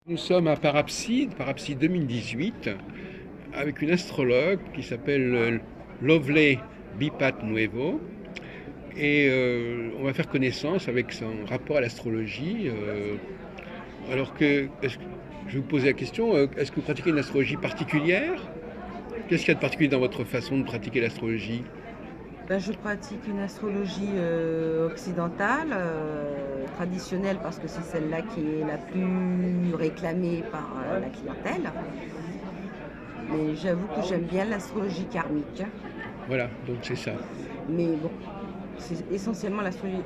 Nous sommes à Parapside 2018, avec une astrologue qui s'appelle Lovely Bipat Nuevo. Et on va faire connaissance avec son rapport à l'astrologie. Alors que, je vais vous poser la question, est-ce que vous pratiquez une astrologie particulière? Qu'est-ce qu'il y a de particulier dans votre façon de pratiquer l'astrologie? Ben, je pratique une astrologie occidentale, traditionnelle, parce que c'est celle-là qui est la plus réclamée par la clientèle. Mais j'avoue que j'aime bien l'astrologie karmique. Voilà, donc c'est ça. Mais bon, c'est essentiellement l'astrologie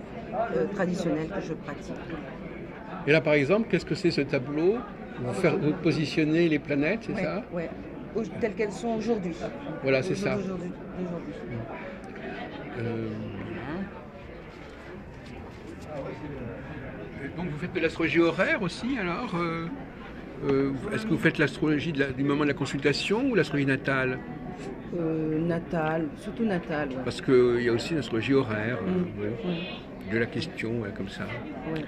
traditionnelle que je pratique. Et là, par exemple, qu'est-ce que c'est ce tableau? Vous positionnez les planètes, c'est Ouais, ça? ouais. Telles qu'elles sont aujourd'hui. Voilà, Au c'est jour ça. d'aujourd'hui. Euh, donc vous faites de l'astrologie horaire aussi alors est-ce que vous faites l'astrologie du moment de la consultation ou l'astrologie natale? Natal, surtout natal, ouais. Parce qu'il y a aussi l'astrologie horaire, Mm. de la question, ouais, comme ça. Ouais.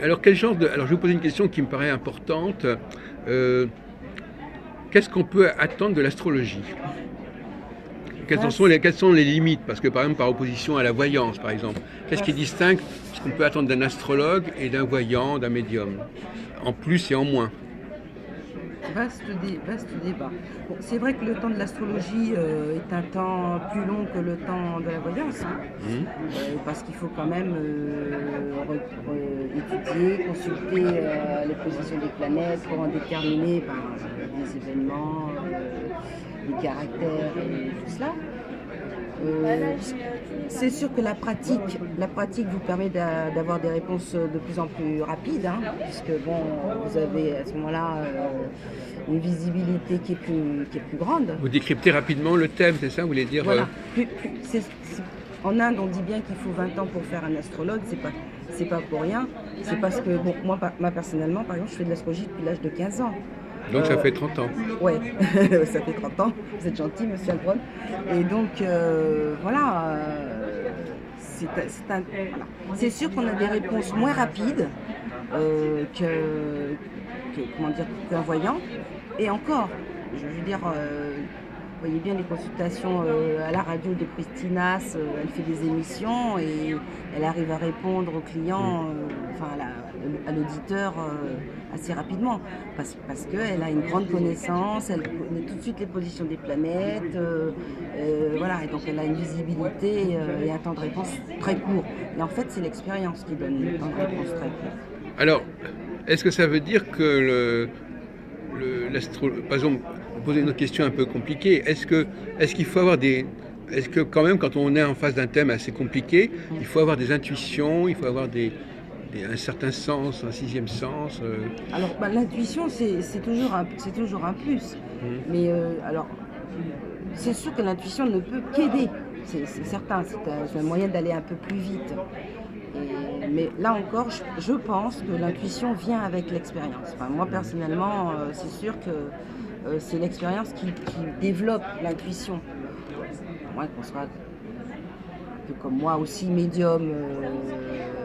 Alors alors je vais vous poser une question qui me paraît importante. Euh, Qu'est-ce qu'on peut attendre de l'astrologie? Ben, Quelles sont les limites? Parce que par exemple, par opposition à la voyance, par exemple, qu'est-ce qui distingue ce qu'on peut attendre d'un astrologue et d'un voyant, d'un médium? En plus et en moins. Vaste débat. Bon, c'est vrai que le temps de l'astrologie est un temps plus long que le temps de la voyance, hein, Mhm. parce qu'il faut quand même étudier, consulter les positions des planètes pour en déterminer des événements, des caractères et tout cela. Euh, c'est sûr que la pratique vous permet d'avoir des réponses de plus en plus rapides, hein, puisque bon, vous avez à ce moment-là une visibilité qui est plus grande. Vous décryptez rapidement le thème, c'est ça, vous voulez dire Voilà. En Inde, on dit bien qu'il faut 20 ans pour faire un astrologue. C'est pas pour rien. C'est parce que, bon, moi personnellement, par exemple, je fais de l'astrologie depuis l'âge de 15 ans. donc ça fait 30 ans. Ouais, ça fait 30 ans. Vous êtes gentil, monsieur Albron. Et donc, voilà. Voilà. C'est sûr qu'on a des réponses moins rapides comment dire, qu'un voyant. Et encore, je veux dire, vous voyez bien les consultations à la radio de Christinas, elle fait des émissions et elle arrive à répondre aux clients, à l'auditeur assez rapidement, parce qu'elle a une grande connaissance, elle connaît tout de suite les positions des planètes, voilà, et donc elle a une visibilité et un temps de réponse très court. Et en fait, c'est l'expérience qui donne un temps de réponse très court. Alors, est-ce que ça veut dire que par exemple, vous posez une autre question un peu compliquée, est-ce qu'il faut avoir est-ce que quand même, quand on est en face d'un thème assez compliqué, il faut avoir des intuitions, il faut avoir un certain sens, un sixième sens Alors, l'intuition, c'est toujours un plus. Mais alors, c'est sûr que l'intuition ne peut qu'aider. C'est certain, c'est un moyen d'aller un peu plus vite. Mais là encore, je pense que l'intuition vient avec l'expérience. Enfin, moi, personnellement, c'est sûr que c'est l'expérience qui développe l'intuition. Moi, qu'on soit un peu comme moi aussi, médium.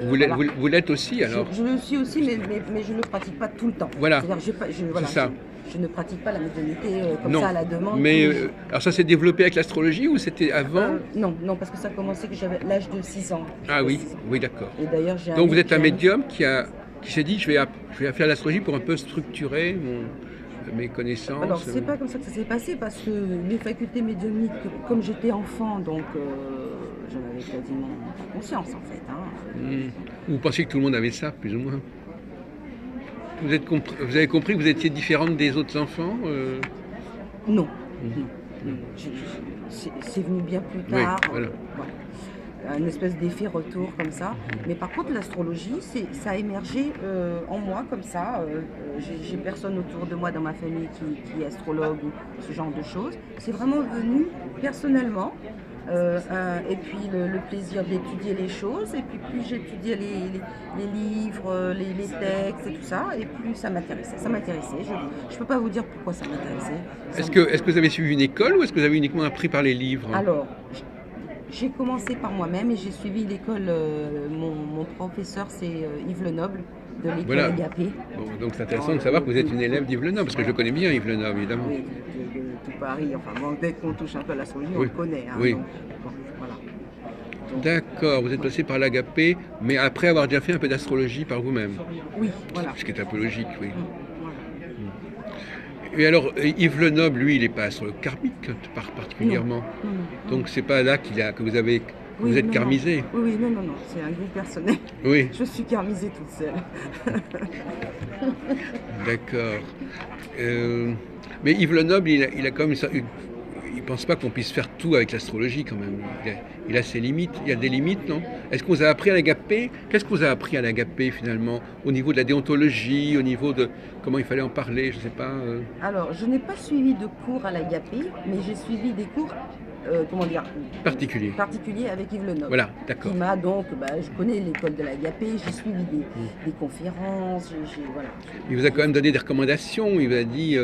Voilà. vous l'êtes aussi alors? Je le suis aussi, mais je ne le pratique pas tout le temps. Voilà, Voilà, c'est ça. je ne pratique pas la médiumnité comme Non. ça à la demande. Mais alors ça s'est développé avec l'astrologie ou c'était avant? Non, parce que ça a commencé que j'avais l'âge de 6 ans. Ah oui, 6 ans. oui, d'accord. Et d'ailleurs, Donc vous êtes un médium qui s'est dit je vais faire l'astrologie pour un peu structurer mes connaissances. Alors, c'est pas comme ça que ça s'est passé, parce que les facultés médiumniques, comme j'étais enfant, donc j'en avais quasiment pas conscience en fait, hein. Vous pensiez que tout le monde avait ça, plus ou moins? Vous avez compris que vous étiez différente des autres enfants Non, Mhm. non, non. C'est venu bien plus Oui, tard. voilà. Voilà. Un espèce d'effet retour comme ça. Mais par contre, l'astrologie, ça a émergé en moi comme ça. J'ai personne autour de moi dans ma famille qui est astrologue ou ce genre de choses. C'est vraiment venu personnellement. Et puis le plaisir d'étudier les choses. Et puis plus j'étudiais les livres, les textes et tout ça, et plus ça m'intéressait. Ça m'intéressait. Je ne peux pas vous dire pourquoi ça m'intéressait. Est-ce que vous avez suivi une école ou est-ce que vous avez uniquement appris par les livres? Alors, j'ai commencé par moi-même et j'ai suivi l'école. Mon professeur, c'est Yves Lenoble, de l'école Voilà. Agapé. Bon, donc c'est intéressant de savoir que vous êtes une élève d'Yves Lenoble, parce que je le connais bien, Yves Lenoble, évidemment. Oui, de tout Paris. Enfin, bon, dès qu'on touche un peu à l'astrologie, on Oui, le connaît. Hein, oui. donc, bon, voilà. Donc, D'accord, vous êtes passé par l'Agapé, mais après avoir déjà fait un peu d'astrologie par vous-même. oui, voilà. Ce qui est un peu logique, oui. Voilà. Et alors, Yves Lenoble, lui, il n'est pas astrologue karmique Non, particulièrement. non, non. Donc c'est pas là que vous avez que vous Oui, êtes non, non. karmisé. Oui, oui, non, non, non. C'est un groupe personnel. Oui, Je suis karmisée toute seule. d'accord. Mais Yves Lenoble, il a quand même il pense pas qu'on puisse faire tout avec l'astrologie quand même. Il a ses limites. Il y a des limites, non? Est-ce qu'on vous a appris à l'Agapé? Qu'est-ce que vous a appris à l'Agapé finalement? Au niveau de la déontologie, au niveau de comment il fallait en parler, je sais pas. Alors, je n'ai pas suivi de cours à l'Agapé, mais j'ai suivi des cours, comment dire, Particulier. particuliers avec Yves Lenoble. Voilà, Qui d'accord. m'a donc, je connais l'école de l'Agapé, j'ai suivi des conférences, voilà. Il vous a quand même donné des recommandations. Il vous a dit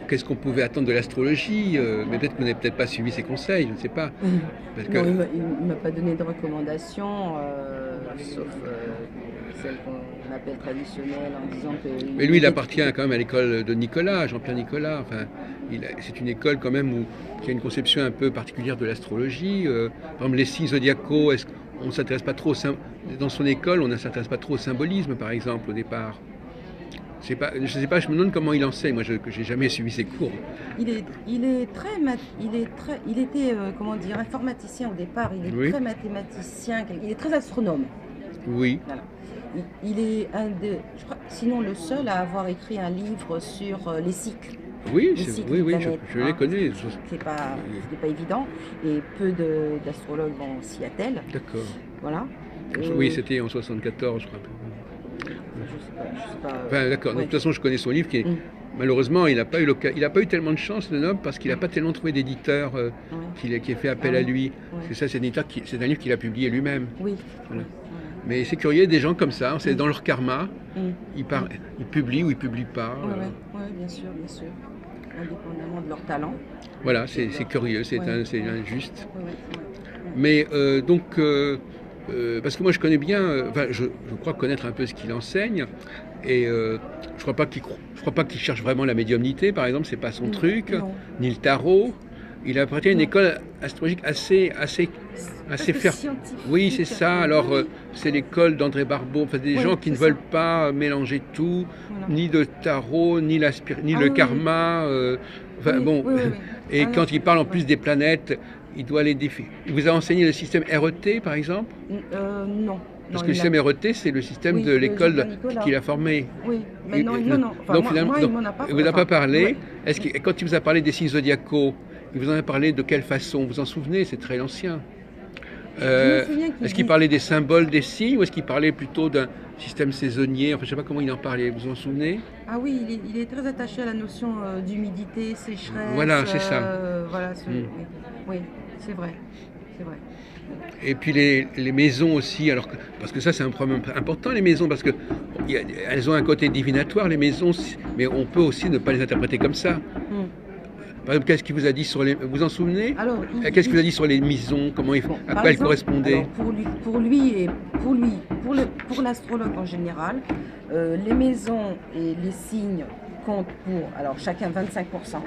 qu'est-ce qu'on pouvait attendre de l'astrologie. Mais peut-être que vous n'avez peut-être pas suivi ses conseils, je ne sais pas. Parce que, Non, il ne m'a pas donné de recommandations, sauf celle qu'on appelle traditionnelle, en disant que... mais lui, il appartient quand même à l'école de Nicolas, Jean-Pierre Nicolas. Enfin, c'est une école quand même qui a une conception un peu particulière de l'astrologie. Par exemple, les signes zodiacaux, on s'intéresse pas trop dans son école, on ne s'intéresse pas trop au symbolisme, par exemple, au départ. Je ne sais pas, je me demande comment il enseigne. Moi, que j'ai jamais suivi ses cours. Il était, comment dire, informaticien au départ, il est Oui. très mathématicien, il est très astronome. Oui. Voilà. Il est je crois, sinon le seul à avoir écrit un livre sur les cycles. Oui, Les cycles oui, des oui, planètes, je les connais. C'est pas évident. Et peu d'astrologues s'y attellent. D'accord. Voilà. Oui, c'était en 74, je crois. Je sais pas, Enfin, d'accord. ouais. De toute façon, je connais son livre malheureusement, il n'a pas eu tellement de chance, le Noble, parce qu'il n'a pas tellement trouvé d'éditeur qui ait fait appel à lui. Ouais. C'est ça, c'est un livre qu'il a publié lui-même. Oui. Voilà. Oui, Mais c'est curieux, des gens comme ça, c'est dans leur karma, voilà. ils publient ou ils publient pas. Oui, bien sûr, indépendamment de leur talent. Voilà, c'est curieux, c'est Ouais. injuste. Ouais. Mais parce que moi je connais bien, enfin je crois connaître un peu ce qu'il enseigne, et je crois pas qu'il cherche vraiment la médiumnité, par exemple, c'est pas son truc, Non. ni le tarot. Il appartient à une école astrologique assez ferme. Scientifique. Oui, c'est ça. Alors, Oui. c'est l'école d'André Barbeau, enfin, des Oui, gens qui ne c'est veulent ça. pas mélanger tout, Voilà. ni de tarot, ni le oui. karma. Enfin, Oui, bon. oui. Et Non, quand il parle en plus ouais. des planètes, il doit les défier. Il vous a enseigné le système RET, par exemple? Non. Parce Non, que le il système RET, c'est le système Oui, de de l'école Jean-Pierre Nicolas. qu'il a formé. Oui, mais non. Enfin, Donc, moi, finalement, il m'en a pas. il vous a pas parlé. Ouais. Est-ce que, quand il vous a parlé des signes zodiacaux, il vous en a parlé de quelle façon? Vous en souvenez? C'est très ancien. Je me souviens qu'il Est-ce qu'il dit- parlait des symboles des signes ou est-ce qu'il parlait plutôt d'un système saisonnier? Enfin, je ne sais pas comment il en parlait. Vous vous en souvenez? Ah oui, il est très attaché à la notion d'humidité, sécheresse. Voilà, c'est ça. Voilà, Mm. oui, c'est vrai. Et puis les maisons aussi, parce que ça c'est un problème important, les maisons, parce que elles ont un côté divinatoire, les maisons, mais on peut aussi ne pas les interpréter comme ça. Mm. Par exemple, qu'est-ce qu'il vous a dit sur les... Vous vous en souvenez? Alors, Qu'est-ce qu'il vous a dit sur les maisons? À par quoi elles exemple, correspondaient? alors, pour l'astrologue en général, les maisons et les signes comptent pour, alors chacun 25%,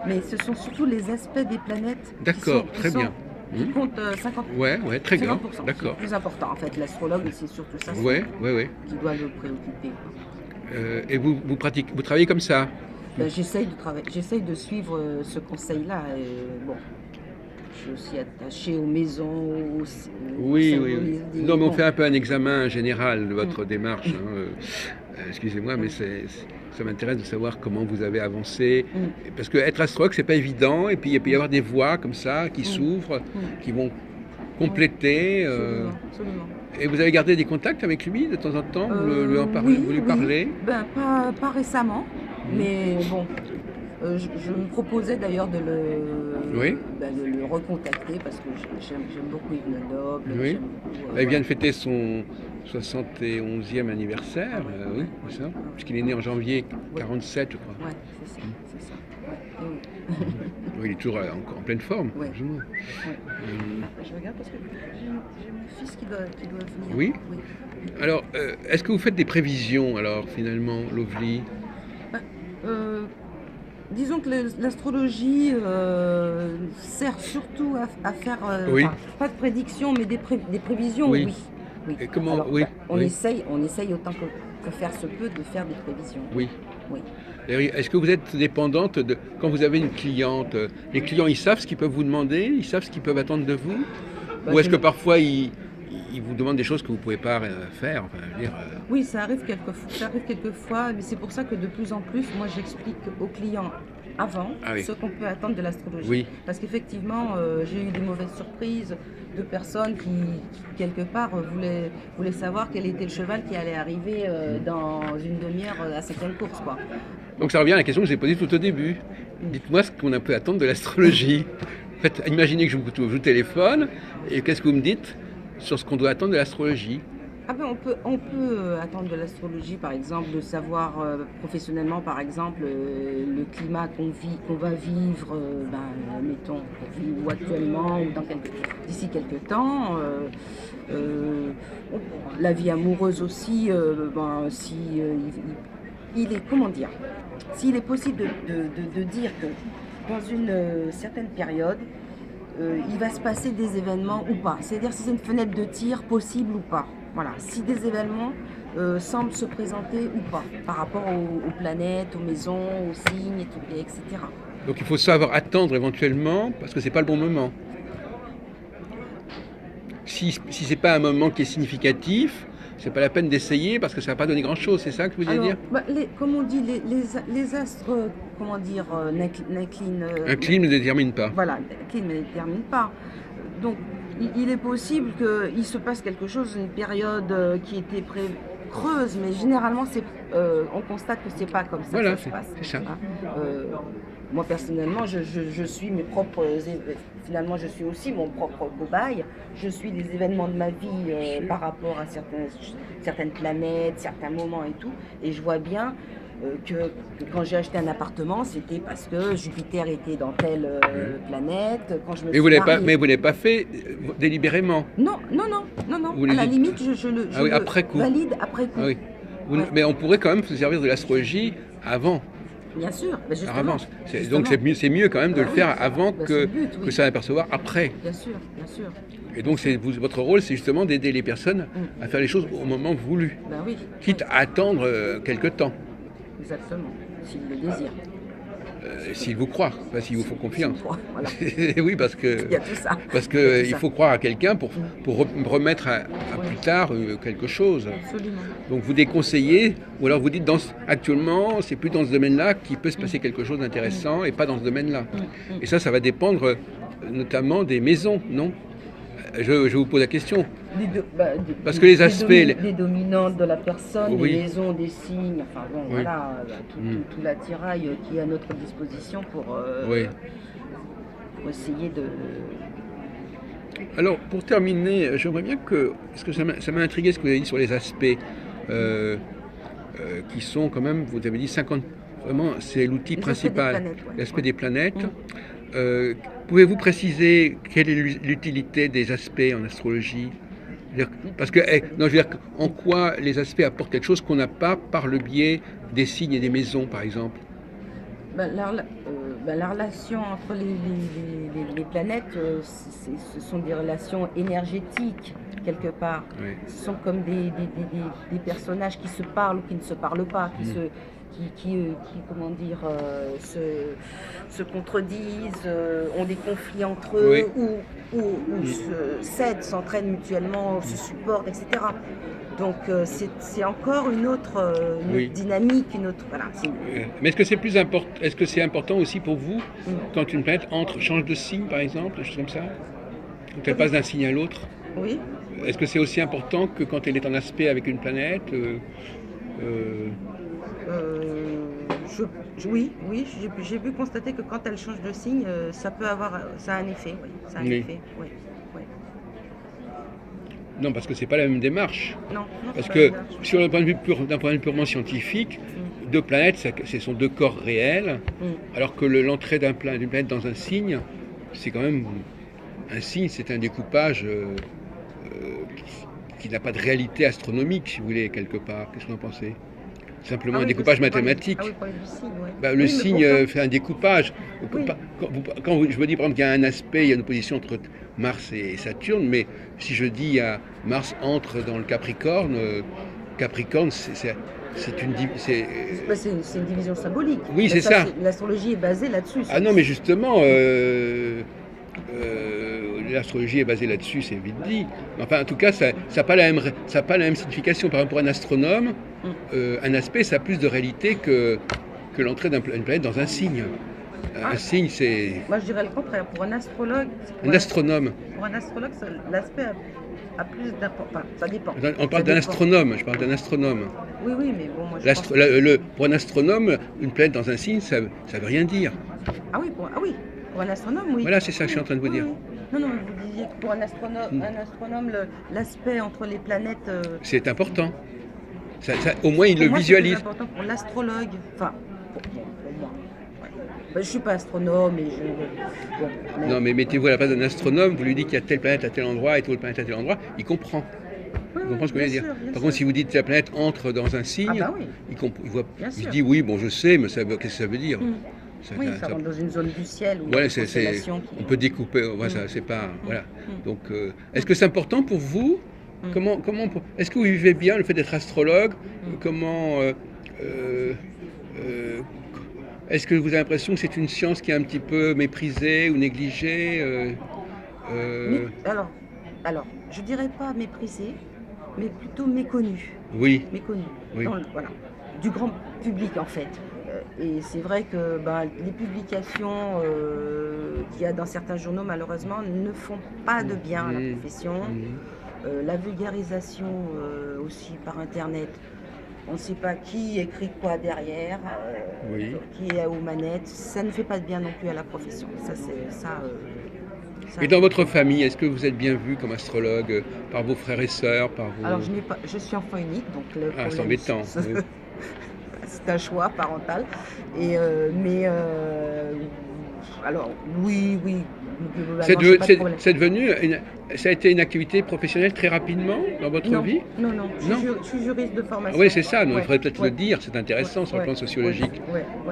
mais ce sont surtout les aspects des planètes D'accord, très bien. qui comptent 50%. Ouais, très bien. 50%. D'accord. C'est le plus important en fait, l'astrologue, c'est surtout ça Ouais. qui doit le préoccuper. Et vous travaillez comme ça? J'essaye de suivre ce conseil-là. Bon, je suis aussi attachée aux maisons, Oui. symbolismes Non, mais on bon. fait un peu un examen général de votre démarche. Excusez-moi, mais ça m'intéresse de savoir comment vous avez avancé. Parce que être astrologue, c'est pas évident. Et puis, il peut y avoir des voies comme ça qui s'ouvrent, qui vont compléter. Absolument. Et vous avez gardé des contacts avec lui de temps en temps? Vous lui parlez? Pas récemment, mais bon. Je me proposais d'ailleurs de le recontacter parce que j'aime beaucoup Yves Lenoble. Oui. J'aime beaucoup, Il vient de fêter son 71e anniversaire, oui, c'est ça. Puisqu'il est né en janvier 47, je crois. Ouais, c'est ça. Ouais, oui. Oui, il est toujours en pleine forme, Ouais. plus ou moins. Ouais. Euh, Je regarde parce que j'ai mon fils qui doit venir. oui. Oui. Alors, est-ce que vous faites des prévisions, alors, finalement, Lovely? Bah, euh, disons que l'astrologie sert surtout à faire, Oui, enfin, pas de prédictions, mais des prévisions, oui. oui. Oui. Et comment? Alors, Oui, bah, oui, on essaye autant que faire se peut de faire des prévisions, oui. oui. Oui. Et est-ce que vous êtes dépendante de quand vous avez une cliente, les clients ils savent ce qu'ils peuvent vous demander, ils savent ce qu'ils peuvent attendre de vous, Bah, ou est-ce que parfois ils vous demandent des choses que vous pouvez pas faire, enfin, je veux dire, oui, ça arrive quelquefois, mais c'est pour ça que de plus en plus, moi, j'explique aux clients avant ah oui, ce qu'on peut attendre de l'astrologie. oui, Parce qu'effectivement, j'ai eu des mauvaises surprises de personnes quelque part, voulaient savoir quel était le cheval qui allait arriver dans une demi-heure à 5e course, quoi. donc ça revient à la question que j'ai posée tout au début. Dites-moi ce qu'on peut attendre de l'astrologie. En fait, imaginez que je vous téléphone, et qu'est-ce que vous me dites sur ce qu'on doit attendre de l'astrologie? Ah ben on peut attendre de l'astrologie, par exemple, de savoir professionnellement, par exemple, le climat qu'on va vivre, mettons, ou actuellement, ou d'ici quelques temps. La vie amoureuse aussi, si il est, comment dire, s'il est possible de dire que dans une certaine période, il va se passer des événements ou pas. C'est-à-dire si c'est une fenêtre de tir possible ou pas. Voilà, si des événements semblent se présenter ou pas par rapport aux planètes, aux maisons, aux signes, etc. Donc il faut savoir attendre éventuellement, parce que c'est pas le bon moment. Si c'est pas un moment qui est significatif, c'est pas la peine d'essayer parce que ça va pas donner grand-chose, c'est ça que vous voulez Alors, dire? comme on dit, les astres, comment dire, n'inclinent, Un clim ne détermine pas. voilà, n'inclinent mais ne terminent pas. Donc, il est possible qu'il se passe quelque chose, une période qui était creuse, mais généralement, on constate que c'est pas comme ça que Voilà, ça se passe. c'est ça. Hein. Moi, personnellement, je suis mes propres. Finalement, je suis aussi mon propre cobaye. Je suis les événements de ma vie par rapport à certaines planètes, certains moments et tout. Et je vois bien que quand j'ai acheté un appartement, c'était parce que Jupiter était dans telle planète. Quand je me suis mariée. Mais vous l'avez pas fait délibérément. Non, non, non, non, non. Vous À les la dites. limite, Ah je oui, le après coup. valide après Ah coup. oui. Ouais. Mais on pourrait quand même se servir de l'astrologie avant. Bien sûr, ben Par justement. avance. Donc Justement. c'est mieux quand même de Ben le oui. faire avant Ben c'est le but, que oui. ça apercevoir après. Bien sûr, bien sûr. Et donc votre rôle, c'est justement d'aider les personnes à faire les choses au moment voulu, Ben oui. quitte à attendre quelque temps, Exactement. S'il le désire. s'il vous croit, pas s'il vous faut confiance. Voilà. Oui, Il y a tout ça. parce Il y a tout qu'il ça. faut croire à quelqu'un pour remettre à plus tard quelque chose. Absolument. Donc vous déconseillez, ou alors vous dites actuellement, c'est plus dans ce domaine-là qu'il peut se passer quelque chose d'intéressant et pas dans ce domaine-là. Et ça va dépendre notamment des maisons, non? Je vous pose la question. Parce que les aspects. Des dominantes de la personne, Oui. des maisons, des signes, enfin bon, Oui. voilà, tout l'attirail qui est à notre disposition pour essayer de. Alors, pour terminer, j'aimerais bien parce que ça m'a intrigué ce que vous avez dit sur les aspects, qui sont quand même, vous avez dit 50, vraiment, c'est l'outil Les principal, aspects des planètes, ouais. l'aspect des planètes. Pouvez-vous préciser quelle est l'utilité des aspects en astrologie? Parce que, non, je veux dire, en quoi les aspects apportent quelque chose qu'on n'a pas par le biais des signes et des maisons, par exemple? La relation entre les planètes, ce sont des relations énergétiques, quelque part. Oui. Ce sont comme des personnages qui se parlent ou qui ne se parlent pas, comment dire, se contredisent, ont des conflits entre eux, Oui. ou s'aident, s'entraînent mutuellement, se supportent, etc. Donc c'est encore une autre Oui. dynamique, voilà. Mais est-ce que c'est important aussi pour vous quand une planète change de signe, par exemple, des choses comme ça, quand elle passe d'un signe à l'autre? Oui. Est-ce que c'est aussi important que quand elle est en aspect avec une planète? Oui, j'ai pu constater que quand elle change de signe, ça a un effet, oui. Ça a un effet, oui. Non, parce que c'est pas la même démarche. Non, Parce c'est pas que la même démarche. d'un point de vue purement scientifique, deux planètes, ce sont deux corps réels, alors que l'entrée d'une planète dans un signe, c'est quand même un signe, c'est un découpage qui n'a pas de réalité astronomique, si vous voulez, quelque part. Qu'est-ce que vous en pensez? Simplement un découpage mathématique. Ah oui, pour le signe, ouais. Bah, le Oui, mais signe pourtant- fait un découpage. Oui. Je me dis par exemple qu'il y a un aspect, il y a une opposition entre Mars et Saturne, mais si je dis Mars entre dans le Capricorne, Capricorne c'est une C'est une division symbolique. Oui, Mais c'est ça. L'astrologie est basée là-dessus. Ah non, mais justement, l'astrologie est basée là-dessus, c'est vite dit. Enfin, en tout cas, ça n'a pas la même signification. Par exemple, pour un astronome, un aspect, ça a plus de réalité que l'entrée d'une planète dans un signe. Un signe, c'est... Moi, je dirais le contraire. Pour un astrologue, Un astronome. pour un astrologue, l'aspect a plus d'importance. Enfin, ça dépend. On parle d'un astronome, je parle d'un astronome. Oui, oui, mais bon, moi, je pense Pour un astronome, une planète dans un signe, ça veut rien dire. Ah oui, pour un astronome, oui. Voilà, c'est ça que je suis en train de vous dire. Oui. Non, non, mais vous disiez que pour un astronome, l'aspect entre les planètes... C'est important. Au moins, il le visualise. C'est important pour l'astrologue. Enfin, pour moi. Ouais. Je ne suis pas astronome et je... Non, mais mettez-vous à la place d'un astronome, vous lui dites qu'il y a telle planète à tel endroit et telle planète à tel endroit, il comprend. Il comprend ce que je veux dire. Par contre, si vous dites que la planète entre dans un signe, il se dit oui, bon, je sais, mais qu'est-ce que ça veut dire? Ça rentre dans une zone du ciel ou ouais, on peut découper. Ouais, ça, c'est pas. Voilà. Donc, est-ce que c'est important pour vous? Est-ce que vous vivez bien le fait d'être astrologue? Est-ce que vous avez l'impression que c'est une science qui est un petit peu méprisée ou négligée? Alors, je dirais pas méprisée, mais plutôt méconnue. Oui. Méconnue. Oui. Voilà. Du grand public, en fait. Et c'est vrai que les publications qu'il y a dans certains journaux, malheureusement, ne font pas de bien à la profession. La vulgarisation aussi par Internet. On ne sait pas qui écrit quoi derrière, qui est aux manettes. Ça ne fait pas de bien non plus à la profession. Et dans votre famille, est-ce que vous êtes bien vu comme astrologue par vos frères et sœurs, Alors, je suis enfant unique, donc le problème, c'est embêtant. C'est un choix parental. Alors, oui. Ça a été une activité professionnelle très rapidement dans votre vie? Non. Je suis juriste de formation. Oui, c'est ça. Il faudrait peut-être le dire. C'est intéressant sur le plan sociologique.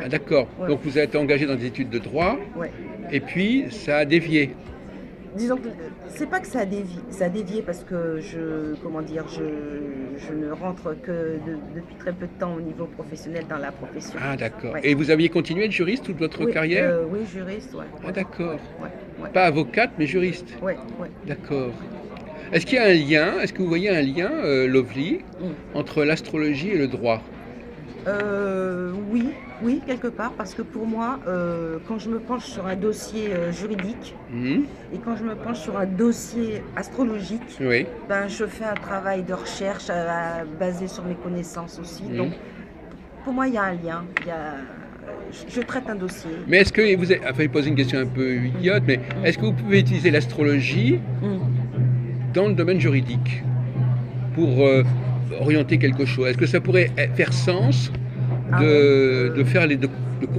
Ah, d'accord. Donc vous êtes engagé dans des études de droit. Et puis ça a dévié. Disons que c'est pas que ça a dévié parce que je ne rentre que depuis très peu de temps au niveau professionnel dans la profession. Ah d'accord. Et vous aviez continué à être juriste toute votre carrière? Oui, juriste, Ah d'accord. Pas avocate, mais juriste. Oui. D'accord. Est-ce qu'il y a un lien, est-ce que vous voyez un lien, Lovely, entre l'astrologie et le droit? Oui, quelque part, parce que pour moi, quand je me penche sur un dossier juridique et quand je me penche sur un dossier astrologique, je fais un travail de recherche basé sur mes connaissances aussi. Donc, pour moi, il y a un lien. Je traite un dossier. Mais est-ce que vous avez posé une question un peu idiote, mais est-ce que vous pouvez utiliser l'astrologie dans le domaine juridique pour orienter quelque chose? Est-ce que ça pourrait faire sens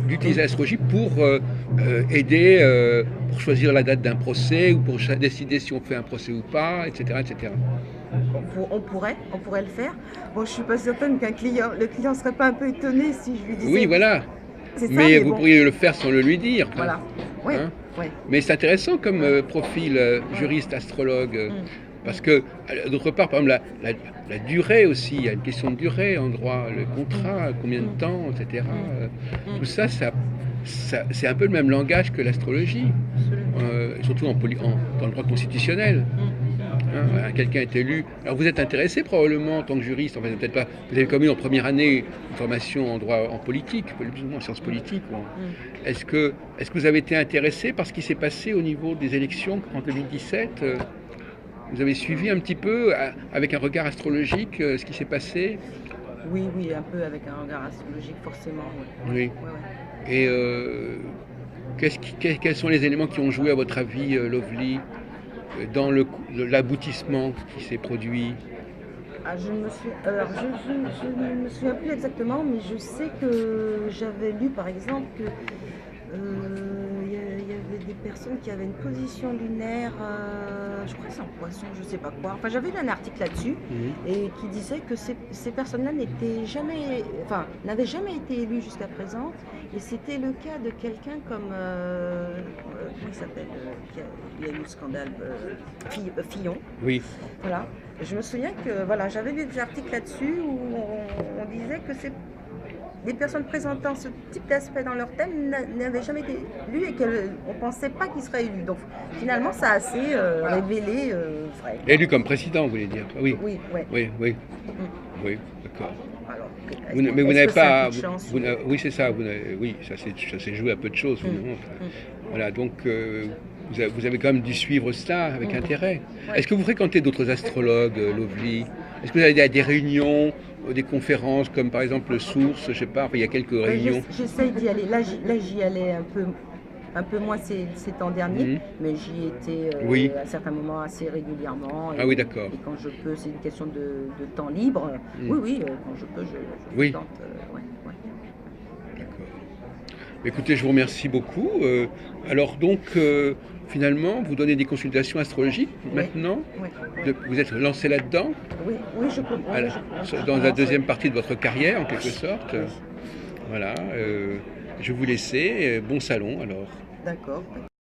d'utiliser l'astrologie pour aider, pour choisir la date d'un procès ou pour décider si on fait un procès ou pas, etc. On pourrait le faire. Bon, je suis pas certaine le client serait pas un peu étonné si je lui disais. Oui, voilà. Mais vous pourriez le faire sans le lui dire. Voilà. Oui. Mais c'est intéressant comme profil juriste, astrologue. Parce que, d'autre part, par exemple, la durée aussi, il y a une question de durée en droit, le contrat, combien de temps, etc. Tout ça, c'est un peu le même langage que l'astrologie, surtout dans le droit constitutionnel. Quelqu'un est élu. Alors vous êtes intéressé probablement en tant que juriste, enfin peut-être pas, vous avez commis en première année une formation en droit en politique, plus ou moins en sciences politiques. Est-ce que vous avez été intéressé par ce qui s'est passé au niveau des élections en 2017 Vous avez suivi un petit peu, avec un regard astrologique, ce qui s'est passé? Oui, un peu avec un regard astrologique, forcément. Oui. Et quels sont les éléments qui ont joué, à votre avis, Lovely, dans l'aboutissement qui s'est produit? Ah, je ne me souviens plus exactement, mais je sais que j'avais lu par exemple que il y avait des personnes qui avaient une position lunaire, je crois que c'est en poisson, je sais pas quoi. Enfin, j'avais lu un article là-dessus Mhm. et qui disait que ces personnes-là n'avaient jamais été élues jusqu'à présent. Et c'était le cas de quelqu'un comme, comment il s'appelle, il y a eu le scandale, Fillon. Oui. Voilà. Je me souviens que voilà, j'avais lu des articles là-dessus où on disait que les personnes présentant ce type d'aspect dans leur thème n'avaient jamais été lues et qu'on ne pensait pas qu'ils seraient élus. Donc finalement, ça a assez révélé vrai. Élu comme président, vous voulez dire? Oui, Oui, ouais. oui, oui, Mm. oui, d'accord. Alors, Mais vous est-ce n'avez que c'est un pas. coup de chance Oui, c'est ça. Oui, ça s'est joué à peu de choses, Mm. finalement. Mm. Voilà, donc vous avez quand même dû suivre cela avec Mm. intérêt. Ouais. Est-ce que vous fréquentez d'autres astrologues, Lovely? Est-ce que vous allez à des réunions, des conférences, comme par exemple le Source, je sais pas, enfin, il y a quelques Ouais, réunions. j'essaye d'y aller. Là, j'y allais un peu moins ces temps derniers, Mhm. mais j'y étais Oui. à certains moments assez régulièrement. Ah oui, d'accord. Et quand je peux, c'est une question de temps libre. Mhm. Oui, oui, quand je peux, je Oui, fréquente. Ouais, ouais. d'accord. Écoutez, je vous remercie beaucoup. Alors donc, finalement, vous donnez des consultations astrologiques Oui, maintenant? oui, oui. Vous êtes lancé là-dedans? Oui, oui, À la- je Dans la commence, oui. deuxième partie de votre carrière, en quelque sorte. Oui, Voilà. Je vais vous laisser. Bon salon alors. d'accord.